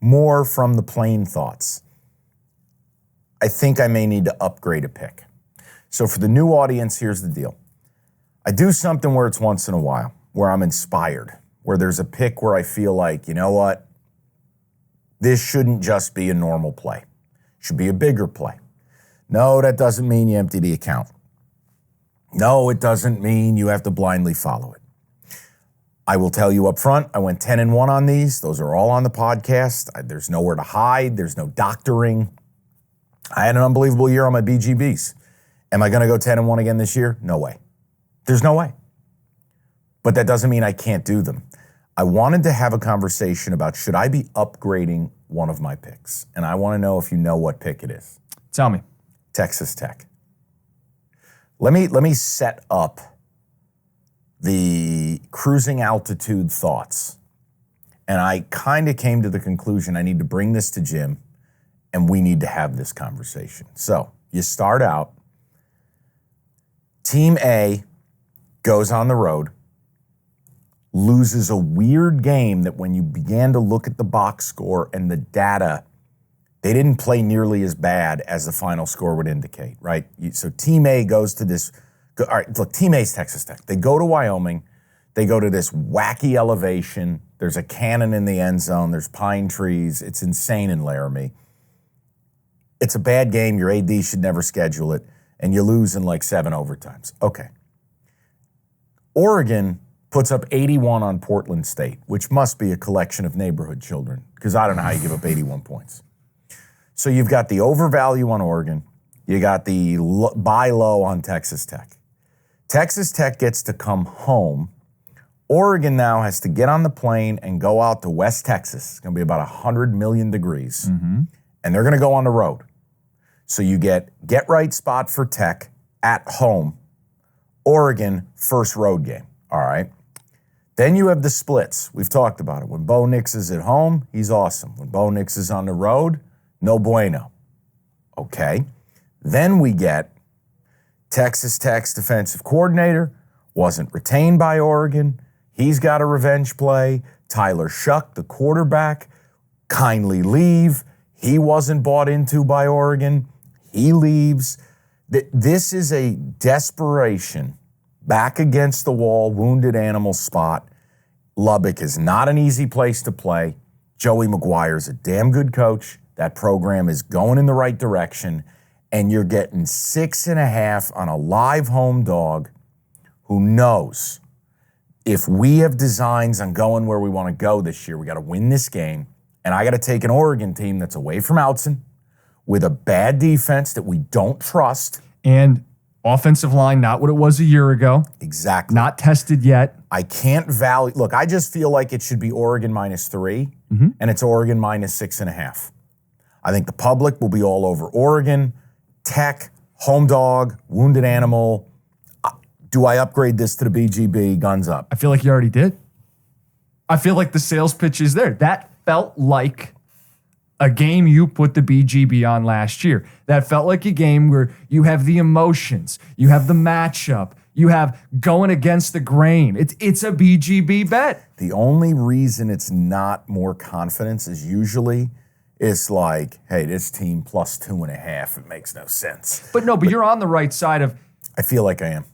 more from the plain thoughts. I think I may need to upgrade a pick. So for the new audience, here's the deal. I do something where it's once in a while, where I'm inspired, where there's a pick where I feel like, you know what? This shouldn't just be a normal play. It should be a bigger play. No, that doesn't mean you empty the account. No, it doesn't mean you have to blindly follow it. I will tell you up front, I went 10-1 on these. Those are all on the podcast. There's nowhere to hide. There's no doctoring. I had an unbelievable year on my BGBs. Am I going to go 10-1 again this year? No way. There's no way. But that doesn't mean I can't do them. I wanted to have a conversation about should I be upgrading one of my picks? And I want to know if you know what pick it is. Tell me. Texas Tech. Let me set up the cruising altitude thoughts. And I kind of came to the conclusion I need to bring this to Jim and we need to have this conversation. So you start out, Team A goes on the road, loses a weird game that when you began to look at the box score and the data, they didn't play nearly as bad as the final score would indicate, right? So Team A goes to this, all right, look, Team A's Texas Tech. They go to Wyoming. They go to this wacky elevation. There's a cannon in the end zone. There's pine trees. It's insane in Laramie. It's a bad game. Your AD should never schedule it. And you lose in like 7 overtimes. Okay. Oregon puts up 81 on Portland State, which must be a collection of neighborhood children, because I don't know how you give up 81 points. So you've got the overvalue on Oregon. You got the buy low on Texas Tech. Texas Tech gets to come home. Oregon now has to get on the plane and go out to West Texas. It's going to be about 100 million degrees. Mm-hmm. And they're going to go on the road. So you get right spot for Tech at home. Oregon, first road game. All right. Then you have the splits. We've talked about it. When Bo Nix is at home, he's awesome. When Bo Nix is on the road, no bueno. Okay. Then we get Texas Tech's defensive coordinator, wasn't retained by Oregon. He's got a revenge play. Tyler Shuck, the quarterback, kindly leave. He wasn't bought into by Oregon. He leaves. This is a desperation, back against the wall, wounded animal spot. Lubbock is not an easy place to play. Joey McGuire's a damn good coach. That program is going in the right direction. And you're getting 6.5 on a live home dog who knows if we have designs on going where we want to go this year, we got to win this game. And I got to take an Oregon team that's away from Outson with a bad defense that we don't trust. And offensive line, not what it was a year ago. Exactly. Not tested yet. I can't value. Look, I just feel like it should be Oregon -3, and it's Oregon -6.5. I think the public will be all over Oregon. Tech, home dog, wounded animal. Do I upgrade this to the BGB? Guns up. I feel like you already did. I feel like the sales pitch is there. That felt like a game you put the BGB on last year. That felt like a game where you have the emotions, you have the matchup, you have going against the grain. It's a BGB bet. The only reason it's not more confidence is usually it's like, hey, this team +2.5, it makes no sense. But you're on the right side of... I feel like I am.